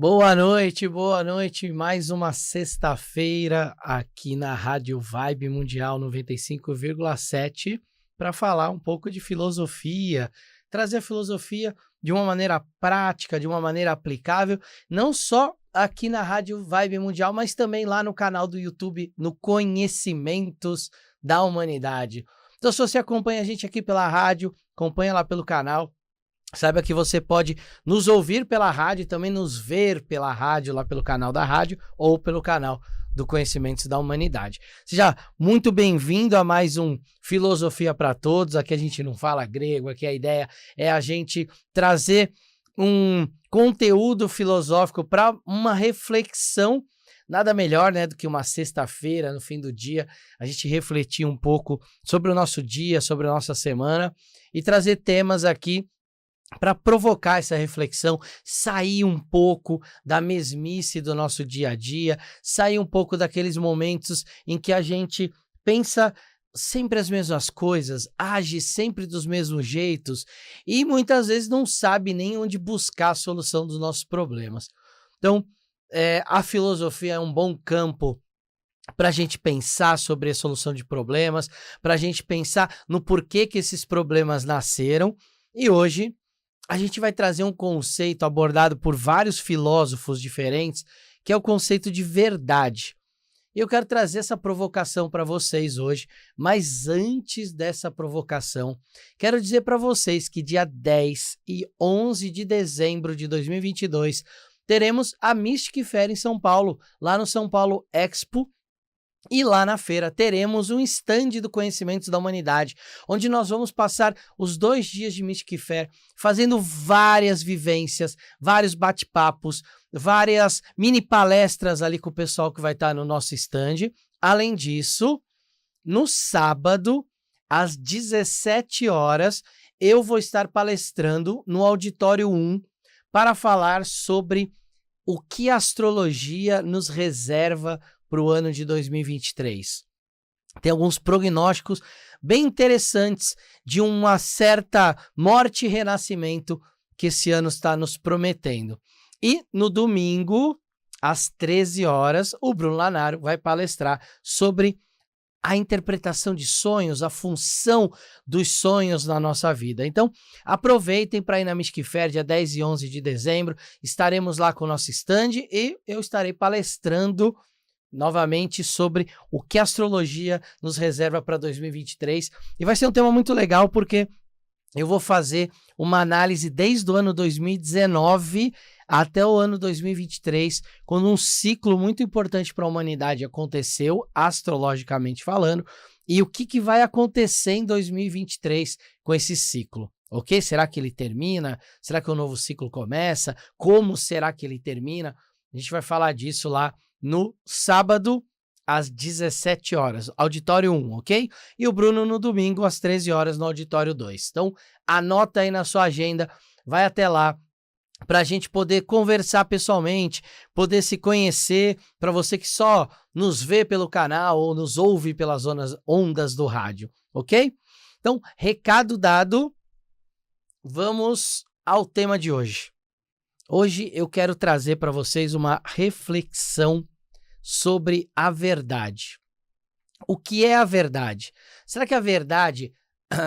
Boa noite. Mais uma sexta-feira aqui na Rádio Vibe Mundial 95,7 para falar um pouco de filosofia, trazer a filosofia de uma maneira prática, de uma maneira aplicável, não só aqui na Rádio Vibe Mundial, mas também lá no canal do YouTube, no Conhecimentos da Humanidade. Então, se você acompanha a gente aqui pela rádio, acompanha lá pelo canal, saiba que você pode nos ouvir pela rádio e também nos ver pela rádio, lá pelo canal da rádio ou pelo canal do Conhecimentos da Humanidade. Seja muito bem-vindo a mais um Filosofia para Todos. Aqui a gente não fala grego, aqui a ideia é a gente trazer um conteúdo filosófico para uma reflexão. Nada melhor, né, do que uma sexta-feira, no fim do dia, a gente refletir um pouco sobre o nosso dia, sobre a nossa semana e trazer temas aqui para provocar essa reflexão, sair um pouco da mesmice do nosso dia a dia, sair um pouco daqueles momentos em que a gente pensa sempre as mesmas coisas, age sempre dos mesmos jeitos e muitas vezes não sabe nem onde buscar a solução dos nossos problemas. Então, a filosofia é um bom campo para a gente pensar sobre a solução de problemas, para a gente pensar no porquê que esses problemas nasceram. E hoje a gente vai trazer um conceito abordado por vários filósofos diferentes, que é o conceito de verdade. E eu quero trazer essa provocação para vocês hoje, mas antes dessa provocação, quero dizer para vocês que dia 10 e 11 de dezembro de 2022, teremos a Mystic Fair em São Paulo, lá no São Paulo Expo. E lá na feira teremos um stand do Conhecimentos da Humanidade, onde nós vamos passar os 2 dias de Mystic Fair fazendo várias vivências, vários bate-papos, várias mini palestras ali com o pessoal que vai estar no nosso stand. Além disso, no sábado, às 17 horas, eu vou estar palestrando no Auditório 1 para falar sobre o que a astrologia nos reserva para o ano de 2023. Tem alguns prognósticos bem interessantes de uma certa morte e renascimento que esse ano está nos prometendo. E no domingo, às 13 horas, o Bruno Lanaro vai palestrar sobre a interpretação de sonhos, a função dos sonhos na nossa vida. Então, aproveitem para ir na Mystic Fair, dia 10 e 11 de dezembro. Estaremos lá com o nosso stand e eu estarei palestrando novamente sobre o que a astrologia nos reserva para 2023. E vai ser um tema muito legal porque eu vou fazer uma análise desde o ano 2019 até o ano 2023, quando um ciclo muito importante para a humanidade aconteceu, astrologicamente falando, e o que vai acontecer em 2023 com esse ciclo. Ok? Será que ele termina? Será que o novo ciclo começa? Como será que ele termina? A gente vai falar disso lá no sábado, às 17 horas, Auditório 1, ok? E o Bruno no domingo, às 13 horas, no Auditório 2. Então, anota aí na sua agenda, vai até lá, para a gente poder conversar pessoalmente, poder se conhecer, para você que só nos vê pelo canal ou nos ouve pelas ondas do rádio, ok? Então, recado dado, vamos ao tema de hoje. Hoje eu quero trazer para vocês uma reflexão sobre a verdade. O que é a verdade? Será que a verdade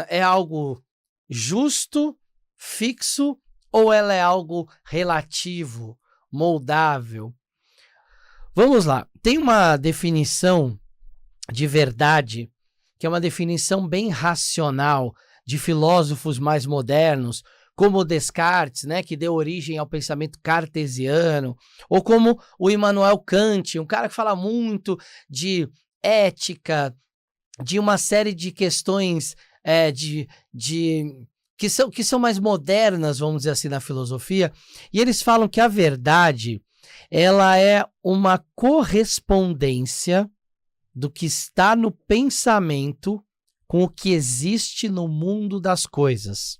é algo justo, fixo, ou ela é algo relativo, moldável? Vamos lá. Tem uma definição de verdade, que é uma definição bem racional de filósofos mais modernos, como Descartes, né, que deu origem ao pensamento cartesiano, ou como o Immanuel Kant, um cara que fala muito de ética, de uma série de questões que são mais modernas, vamos dizer assim, na filosofia, e eles falam que a verdade ela é uma correspondência do que está no pensamento com o que existe no mundo das coisas.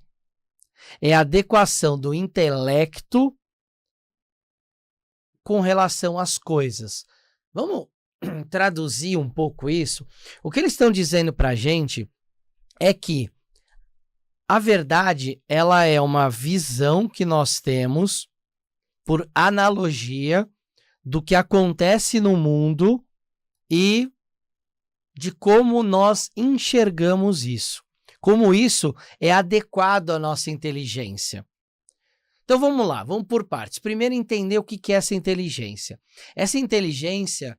É a adequação do intelecto com relação às coisas. Vamos traduzir um pouco isso? O que eles estão dizendo para a gente é que a verdade, ela é uma visão que nós temos por analogia do que acontece no mundo e de como nós enxergamos isso. Como isso é adequado à nossa inteligência. Então vamos lá, vamos por partes. Primeiro entender o que é essa inteligência. Essa inteligência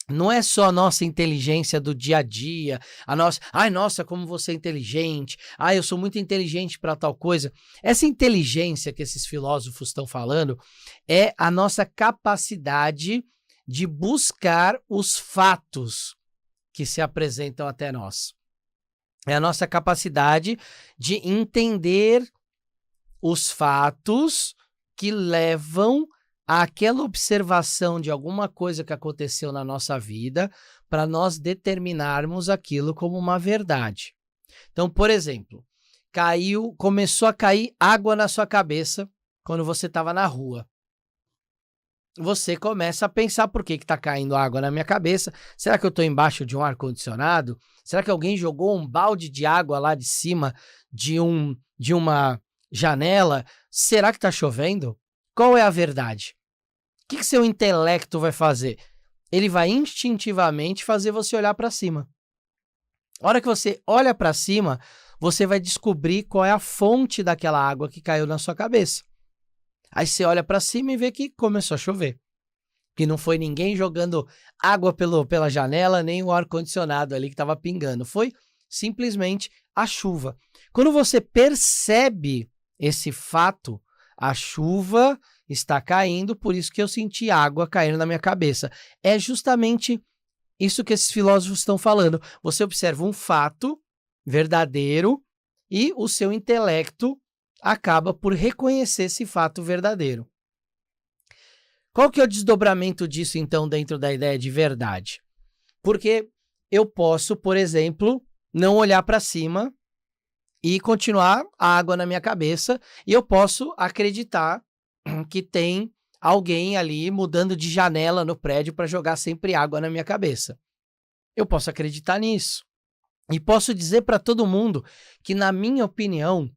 não é só a nossa inteligência do dia a dia, a nossa, ai nossa, como você é inteligente, ai eu sou muito inteligente para tal coisa. Essa inteligência que esses filósofos estão falando é a nossa capacidade de buscar os fatos que se apresentam até nós. É a nossa capacidade de entender os fatos que levam àquela observação de alguma coisa que aconteceu na nossa vida para nós determinarmos aquilo como uma verdade. Então, por exemplo, começou a cair água na sua cabeça quando você estava na rua. Você começa a pensar, por que está caindo água na minha cabeça? Será que eu estou embaixo de um ar-condicionado? Será que alguém jogou um balde de água lá de cima de uma janela? Será que está chovendo? Qual é a verdade? O que seu intelecto vai fazer? Ele vai instintivamente fazer você olhar para cima. A hora que você olha para cima, você vai descobrir qual é a fonte daquela água que caiu na sua cabeça. Aí você olha para cima e vê que começou a chover. Que não foi ninguém jogando água pela janela, nem o ar-condicionado ali que estava pingando. Foi simplesmente a chuva. Quando você percebe esse fato, a chuva está caindo, por isso que eu senti água caindo na minha cabeça. É justamente isso que esses filósofos estão falando. Você observa um fato verdadeiro e o seu intelecto acaba por reconhecer esse fato verdadeiro. Qual que é o desdobramento disso, então, dentro da ideia de verdade? Porque eu posso, por exemplo, não olhar para cima e continuar a água na minha cabeça, e eu posso acreditar que tem alguém ali mudando de janela no prédio para jogar sempre água na minha cabeça. Eu posso acreditar nisso. E posso dizer para todo mundo que, na minha opinião,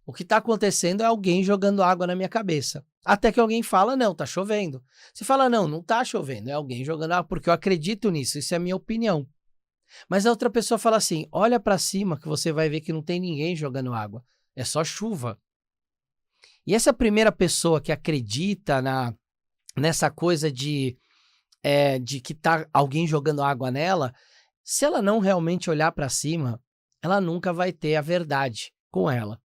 o que está acontecendo é alguém jogando água na minha cabeça. Até que alguém fala, não, está chovendo. Você fala, não está chovendo, é alguém jogando água, porque eu acredito nisso, isso é a minha opinião. Mas a outra pessoa fala assim, olha para cima que você vai ver que não tem ninguém jogando água, é só chuva. E essa primeira pessoa que acredita nessa coisa de que está alguém jogando água nela, se ela não realmente olhar para cima, ela nunca vai ter a verdade com ela.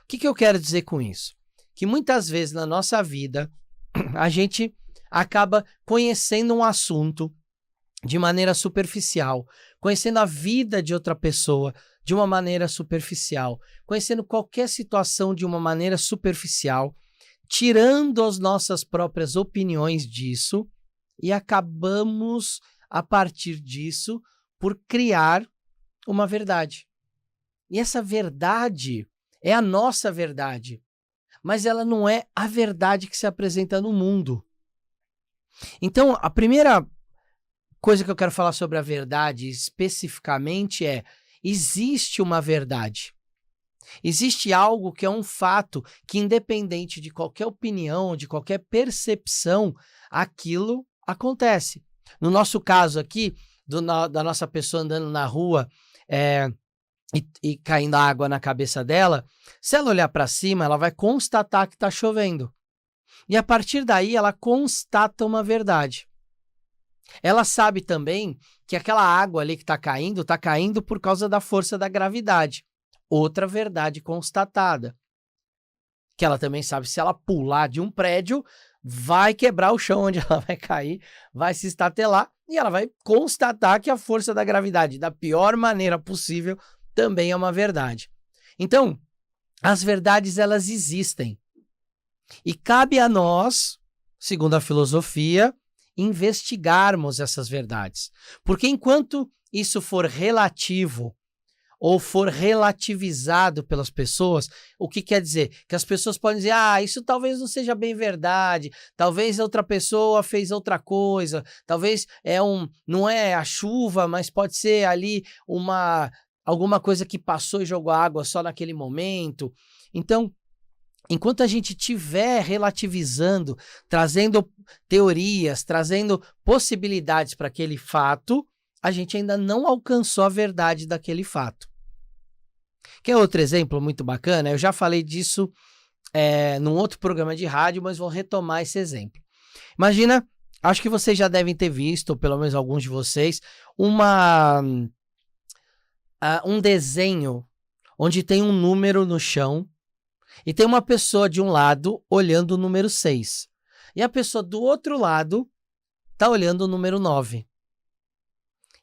O que eu quero dizer com isso? Que muitas vezes na nossa vida, a gente acaba conhecendo um assunto de maneira superficial, conhecendo a vida de outra pessoa de uma maneira superficial, conhecendo qualquer situação de uma maneira superficial, tirando as nossas próprias opiniões disso e acabamos, a partir disso, por criar uma verdade. E essa verdade é a nossa verdade, mas ela não é a verdade que se apresenta no mundo. Então, a primeira coisa que eu quero falar sobre a verdade especificamente é: existe uma verdade. Existe algo que é um fato que, independente de qualquer opinião, de qualquer percepção, aquilo acontece. No nosso caso aqui, da nossa pessoa andando na rua e caindo água na cabeça dela, se ela olhar para cima, ela vai constatar que está chovendo. E a partir daí, ela constata uma verdade. Ela sabe também que aquela água ali que está caindo por causa da força da gravidade. Outra verdade constatada. Que ela também sabe, se ela pular de um prédio, vai quebrar o chão onde ela vai cair, vai se estatelar e ela vai constatar que a força da gravidade, da pior maneira possível, também é uma verdade. Então, as verdades, elas existem. E cabe a nós, segundo a filosofia, investigarmos essas verdades. Porque enquanto isso for relativo ou for relativizado pelas pessoas, o que quer dizer? Que as pessoas podem dizer, isso talvez não seja bem verdade, talvez outra pessoa fez outra coisa, talvez não é a chuva, mas pode ser ali alguma coisa que passou e jogou água só naquele momento. Então, enquanto a gente estiver relativizando, trazendo teorias, trazendo possibilidades para aquele fato, a gente ainda não alcançou a verdade daquele fato. Quer outro exemplo muito bacana? Eu já falei disso num outro programa de rádio, mas vou retomar esse exemplo. Imagina, acho que vocês já devem ter visto, ou pelo menos alguns de vocês, um desenho onde tem um número no chão e tem uma pessoa de um lado olhando o número 6. E a pessoa do outro lado está olhando o número 9.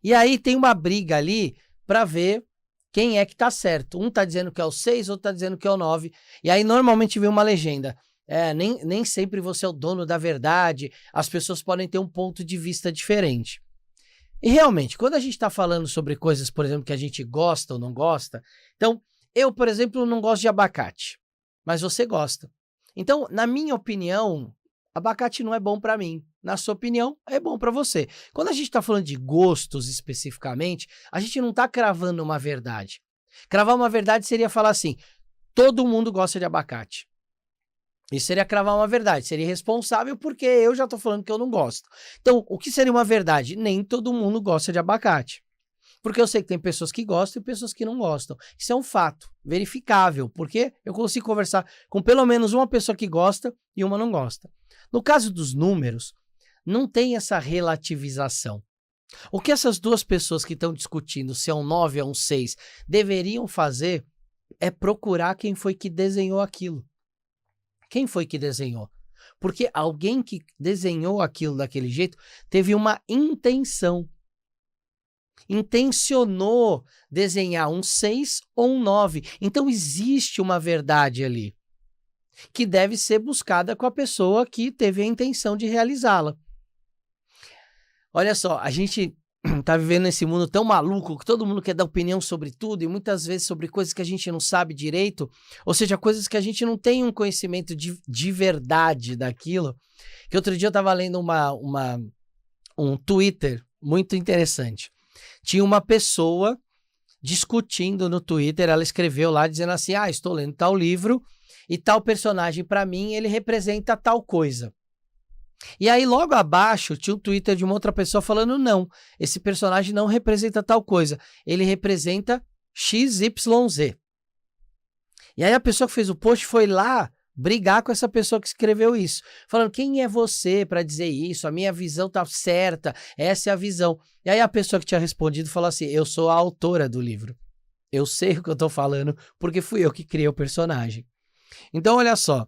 E aí tem uma briga ali para ver quem é que está certo. Um está dizendo que é o 6, outro está dizendo que é o 9. E aí normalmente vem uma legenda. Nem sempre você é o dono da verdade. As pessoas podem ter um ponto de vista diferente. E realmente, quando a gente está falando sobre coisas, por exemplo, que a gente gosta ou não gosta... Então, eu, por exemplo, não gosto de abacate. Mas você gosta. Então, na minha opinião, abacate não é bom para mim. Na sua opinião, é bom para você. Quando a gente está falando de gostos especificamente, a gente não está cravando uma verdade. Cravar uma verdade seria falar assim, todo mundo gosta de abacate. Isso seria cravar uma verdade, seria irresponsável porque eu já estou falando que eu não gosto. Então, o que seria uma verdade? Nem todo mundo gosta de abacate. Porque eu sei que tem pessoas que gostam e pessoas que não gostam. Isso é um fato, verificável, porque eu consigo conversar com pelo menos uma pessoa que gosta e uma não gosta. No caso dos números, não tem essa relativização. O que essas duas pessoas que estão discutindo se é um 9 ou um 6 deveriam fazer é procurar quem foi que desenhou aquilo. Quem foi que desenhou? Porque alguém que desenhou aquilo daquele jeito teve uma intenção. Intencionou desenhar um 6 ou um 9. Então existe uma verdade ali que deve ser buscada com a pessoa que teve a intenção de realizá-la. Olha só, a gente tá vivendo nesse mundo tão maluco que todo mundo quer dar opinião sobre tudo e muitas vezes sobre coisas que a gente não sabe direito, ou seja, coisas que a gente não tem um conhecimento de verdade daquilo. Que outro dia eu tava lendo um Twitter muito interessante. Tinha uma pessoa discutindo no Twitter, ela escreveu lá dizendo assim, estou lendo tal livro e tal personagem para mim, ele representa tal coisa. E aí logo abaixo tinha um Twitter de uma outra pessoa falando, não, esse personagem não representa tal coisa, ele representa XYZ. E aí a pessoa que fez o post foi lá brigar com essa pessoa que escreveu isso, falando, quem é você para dizer isso? A minha visão tá certa, essa é a visão. E aí a pessoa que tinha respondido falou assim, eu sou a autora do livro, eu sei o que eu tô falando, porque fui eu que criei o personagem. Então olha só,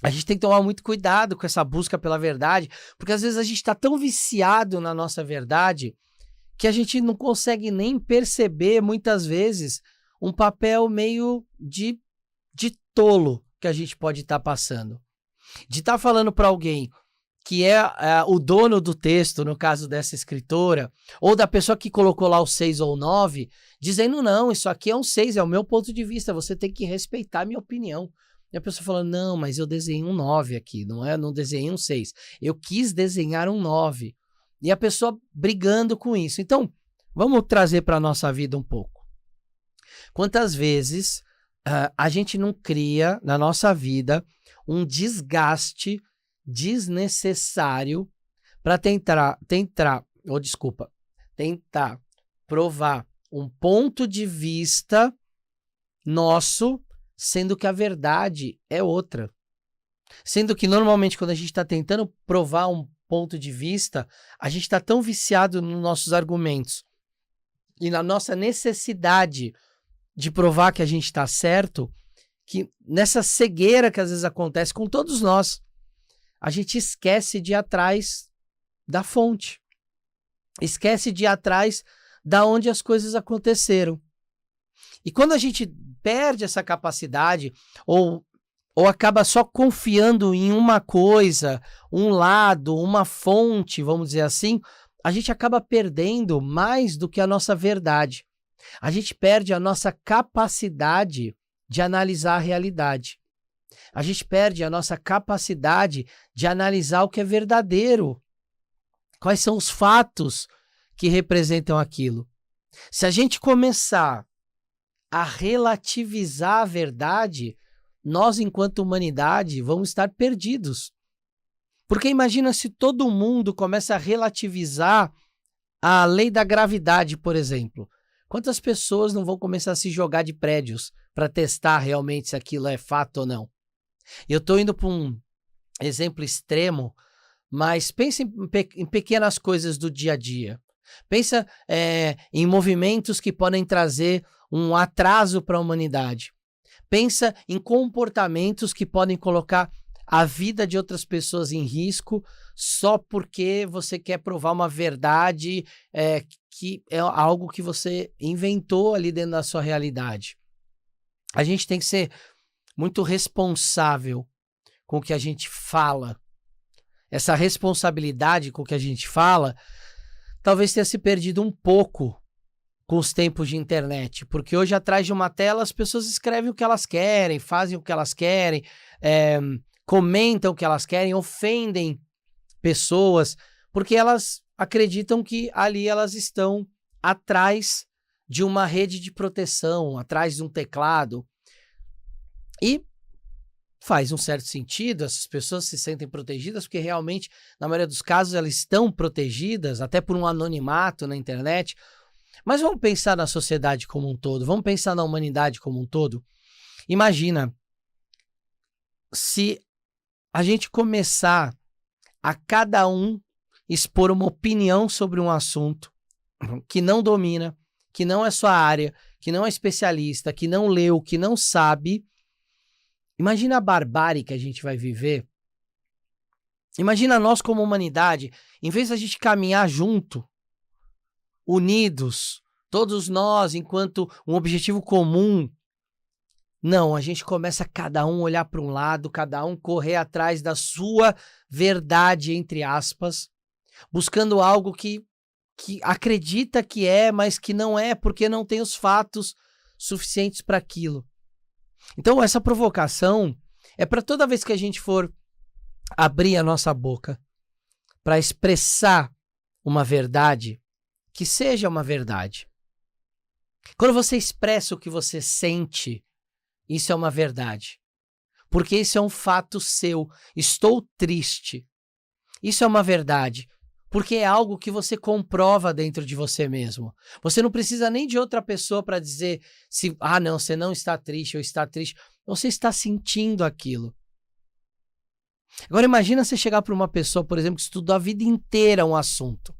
a gente tem que tomar muito cuidado com essa busca pela verdade, porque às vezes a gente está tão viciado na nossa verdade que a gente não consegue nem perceber, muitas vezes, um papel meio de tolo que a gente pode estar passando. De estar falando para alguém que é o dono do texto, no caso dessa escritora, ou da pessoa que colocou lá o 6 ou o 9, dizendo, não, isso aqui é um 6, é o meu ponto de vista, você tem que respeitar a minha opinião. E a pessoa falando, não, mas eu desenhei um 9 aqui, não desenhei um 6. Eu quis desenhar um 9. E a pessoa brigando com isso. Então, vamos trazer para a nossa vida um pouco. Quantas vezes a gente não cria na nossa vida um desgaste desnecessário para tentar provar um ponto de vista nosso, sendo que a verdade é outra. Sendo que normalmente quando a gente está tentando provar um ponto de vista, a gente está tão viciado nos nossos argumentos e na nossa necessidade de provar que a gente está certo, que nessa cegueira que às vezes acontece com todos nós, a gente esquece de ir atrás da fonte. Esquece de ir atrás da onde as coisas aconteceram. E quando a gente perde essa capacidade ou acaba só confiando em uma coisa, um lado, uma fonte, vamos dizer assim, a gente acaba perdendo mais do que a nossa verdade. A gente perde a nossa capacidade de analisar a realidade. A gente perde a nossa capacidade de analisar o que é verdadeiro. Quais são os fatos que representam aquilo? Se a gente começar a relativizar a verdade, nós, enquanto humanidade, vamos estar perdidos. Porque imagina se todo mundo começa a relativizar a lei da gravidade, por exemplo. Quantas pessoas não vão começar a se jogar de prédios para testar realmente se aquilo é fato ou não? Eu estou indo para um exemplo extremo, mas pense em pequenas coisas do dia a dia. Pensa em movimentos que podem trazer um atraso para a humanidade. Pensa em comportamentos que podem colocar a vida de outras pessoas em risco só porque você quer provar uma verdade que é algo que você inventou ali dentro da sua realidade. A gente tem que ser muito responsável com o que a gente fala. Essa responsabilidade com o que a gente fala talvez tenha se perdido um pouco com os tempos de internet, porque hoje atrás de uma tela as pessoas escrevem o que elas querem, fazem o que elas querem, comentam o que elas querem, ofendem pessoas, porque elas acreditam que ali elas estão atrás de uma rede de proteção, atrás de um teclado. E faz um certo sentido, essas pessoas se sentem protegidas, porque realmente, na maioria dos casos, elas estão protegidas, até por um anonimato na internet. Mas vamos pensar na sociedade como um todo, vamos pensar na humanidade como um todo. Imagina se a gente começar a cada um expor uma opinião sobre um assunto que não domina, que não é sua área, que não é especialista, que não leu, que não sabe. Imagina a barbárie que a gente vai viver. Imagina nós como humanidade, em vez da gente caminhar junto, unidos, todos nós enquanto um objetivo comum. Não, a gente começa cada um olhar para um lado, cada um correr atrás da sua verdade, entre aspas, buscando algo que acredita que é, mas que não é, porque não tem os fatos suficientes para aquilo. Então, essa provocação é para toda vez que a gente for abrir a nossa boca para expressar uma verdade, que seja uma verdade. Quando você expressa o que você sente, isso é uma verdade. Porque isso é um fato seu. Estou triste. Isso é uma verdade. Porque é algo que você comprova dentro de você mesmo. Você não precisa nem de outra pessoa para dizer se, não, você não está triste ou está triste. Você está sentindo aquilo. Agora imagina você chegar para uma pessoa, por exemplo, que estudou a vida inteira um assunto.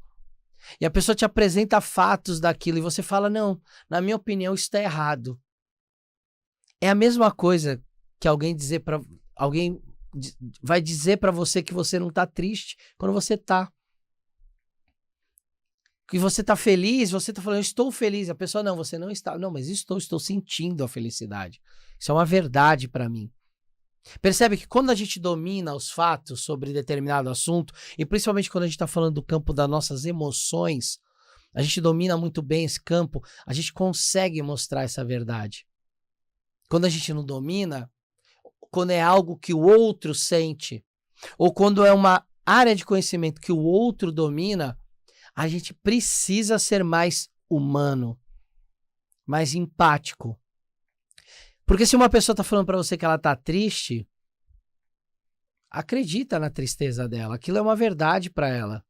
E a pessoa te apresenta fatos daquilo e você fala, não, na minha opinião isso está errado. É a mesma coisa que alguém vai dizer para você que você não está triste quando você está. Que você está feliz, você está falando, eu estou feliz. A pessoa, não, você não está. Não, mas estou sentindo a felicidade. Isso é uma verdade para mim. Percebe que quando a gente domina os fatos sobre determinado assunto, e principalmente quando a gente está falando do campo das nossas emoções, a gente domina muito bem esse campo, a gente consegue mostrar essa verdade. Quando a gente não domina, quando é algo que o outro sente, ou quando é uma área de conhecimento que o outro domina, a gente precisa ser mais humano, mais empático. Porque se uma pessoa está falando para você que ela está triste, acredita na tristeza dela. Aquilo é uma verdade para ela.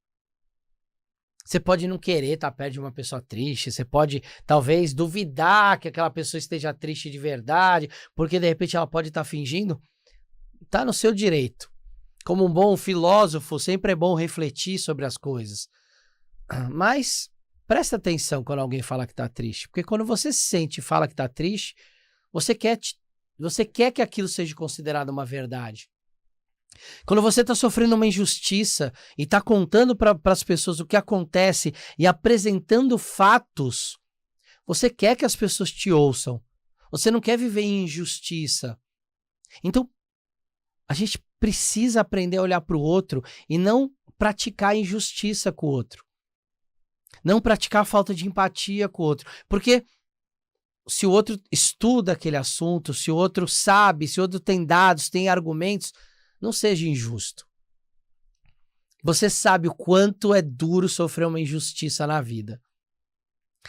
Você pode não querer estar perto de uma pessoa triste, você pode talvez duvidar que aquela pessoa esteja triste de verdade, porque de repente ela pode estar fingindo. Está no seu direito. Como um bom filósofo, sempre é bom refletir sobre as coisas. Mas presta atenção quando alguém fala que está triste, porque quando você se sente e fala que está triste, você quer que aquilo seja considerado uma verdade. Quando você está sofrendo uma injustiça e está contando para as pessoas o que acontece e apresentando fatos, você quer que as pessoas te ouçam. Você não quer viver em injustiça. Então, a gente precisa aprender a olhar para o outro e não praticar injustiça com o outro. Não praticar falta de empatia com o outro. Porque se o outro estuda aquele assunto, se o outro sabe, se o outro tem dados, tem argumentos, não seja injusto. Você sabe o quanto é duro sofrer uma injustiça na vida.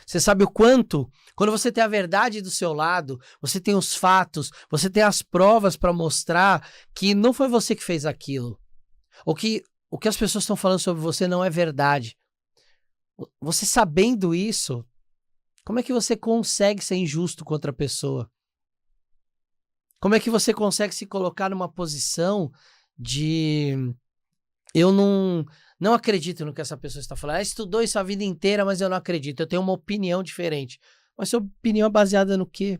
Você sabe o quanto, quando você tem a verdade do seu lado, você tem os fatos, você tem as provas para mostrar que não foi você que fez aquilo, ou que o que as pessoas estão falando sobre você não é verdade. Você sabendo isso, como é que você consegue ser injusto contra a pessoa? Como é que você consegue se colocar numa posição de eu não acredito no que essa pessoa está falando. Ela estudou isso a vida inteira, mas eu não acredito. Eu tenho uma opinião diferente. Mas sua opinião é baseada no quê?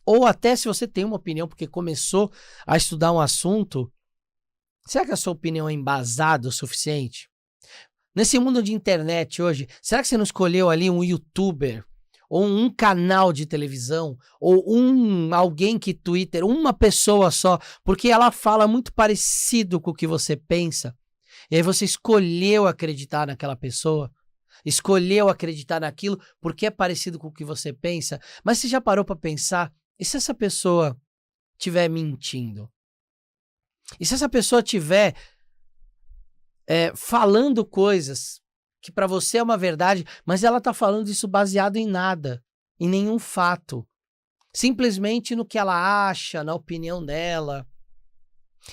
Ou até se você tem uma opinião porque começou a estudar um assunto, será que a sua opinião é embasada o suficiente? Nesse mundo de internet hoje, será que você não escolheu ali um youtuber, ou um canal de televisão, ou alguém que Twitter, uma pessoa só, porque ela fala muito parecido com o que você pensa, e aí você escolheu acreditar naquela pessoa, escolheu acreditar naquilo porque é parecido com o que você pensa, mas você já parou para pensar, e se essa pessoa estiver mentindo? E se essa pessoa estiver falando coisas que para você é uma verdade, mas ela está falando isso baseado em nada, em nenhum fato, simplesmente no que ela acha, na opinião dela.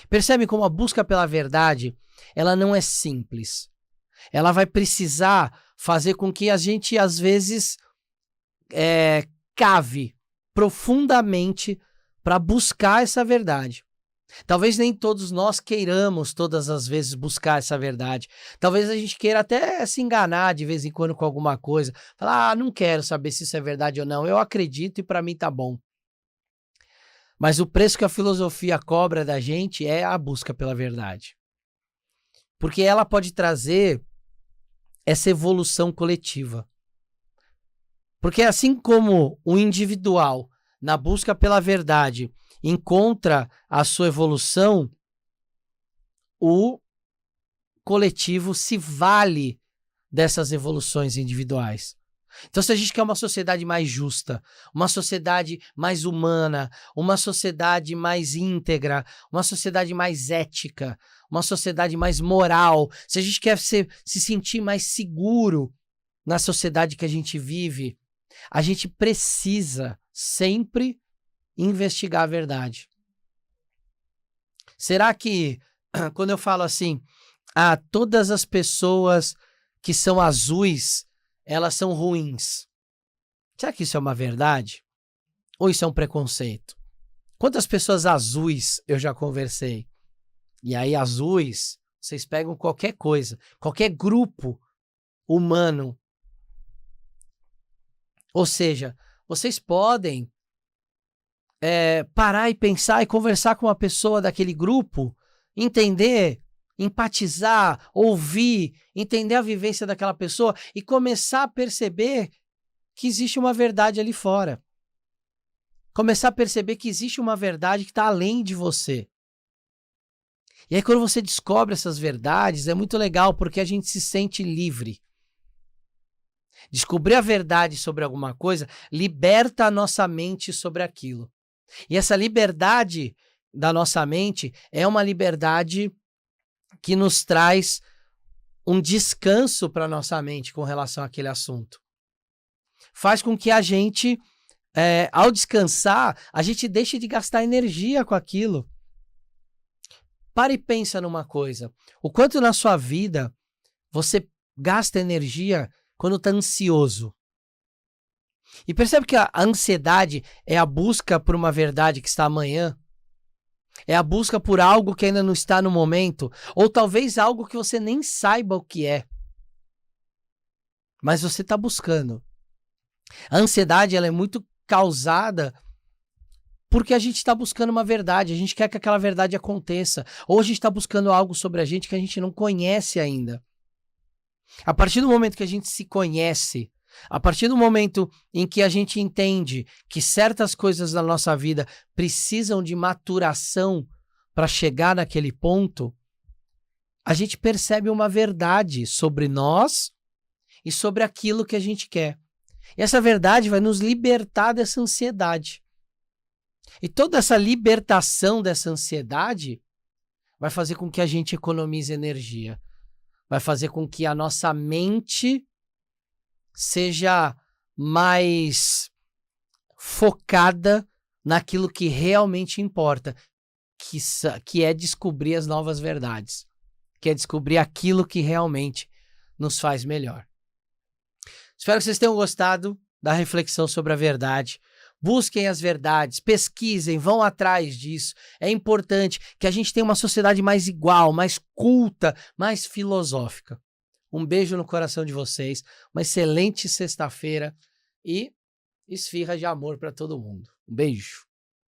Percebe como a busca pela verdade, ela não é simples. Ela vai precisar fazer com que a gente, às vezes, cave profundamente para buscar essa verdade. Talvez nem todos nós queiramos todas as vezes buscar essa verdade. Talvez a gente queira até se enganar de vez em quando com alguma coisa. Falar, não quero saber se isso é verdade ou não. Eu acredito e para mim tá bom. Mas o preço que a filosofia cobra da gente é a busca pela verdade. Porque ela pode trazer essa evolução coletiva. Porque assim como o individual, na busca pela verdade, encontra a sua evolução, o coletivo se vale dessas evoluções individuais. Então, se a gente quer uma sociedade mais justa, uma sociedade mais humana, uma sociedade mais íntegra, uma sociedade mais ética, uma sociedade mais moral, se a gente quer se sentir mais seguro na sociedade que a gente vive, a gente precisa sempre investigar a verdade. Será que, quando eu falo assim, todas as pessoas que são azuis, elas são ruins, será que isso é uma verdade? Ou isso é um preconceito? Quantas pessoas azuis eu já conversei? E aí, azuis, vocês pegam qualquer coisa, qualquer grupo humano. Ou seja, vocês podem parar e pensar e conversar com uma pessoa daquele grupo, entender, empatizar, ouvir, entender a vivência daquela pessoa e começar a perceber que existe uma verdade ali fora. Começar a perceber que existe uma verdade que está além de você. E aí quando você descobre essas verdades, é muito legal porque a gente se sente livre. Descobrir a verdade sobre alguma coisa liberta a nossa mente sobre aquilo. E essa liberdade da nossa mente é uma liberdade que nos traz um descanso para a nossa mente com relação àquele assunto. Faz com que a gente, ao descansar, a gente deixe de gastar energia com aquilo. Para e pensa numa coisa. O quanto na sua vida você gasta energia quando está ansioso. E percebe que a ansiedade é a busca por uma verdade que está amanhã? É a busca por algo que ainda não está no momento? Ou talvez algo que você nem saiba o que é. Mas você está buscando. A ansiedade ela é muito causada porque a gente está buscando uma verdade. A gente quer que aquela verdade aconteça. Ou a gente está buscando algo sobre a gente que a gente não conhece ainda. A partir do momento que a gente se conhece, a partir do momento em que a gente entende que certas coisas da nossa vida precisam de maturação para chegar naquele ponto, a gente percebe uma verdade sobre nós e sobre aquilo que a gente quer. E essa verdade vai nos libertar dessa ansiedade. E toda essa libertação dessa ansiedade vai fazer com que a gente economize energia. Vai fazer com que a nossa mente seja mais focada naquilo que realmente importa, que é descobrir as novas verdades, que é descobrir aquilo que realmente nos faz melhor. Espero que vocês tenham gostado da reflexão sobre a verdade. Busquem as verdades, pesquisem, vão atrás disso. É importante que a gente tenha uma sociedade mais igual, mais culta, mais filosófica. Um beijo no coração de vocês, uma excelente sexta-feira e esfirra de amor para todo mundo. Um beijo.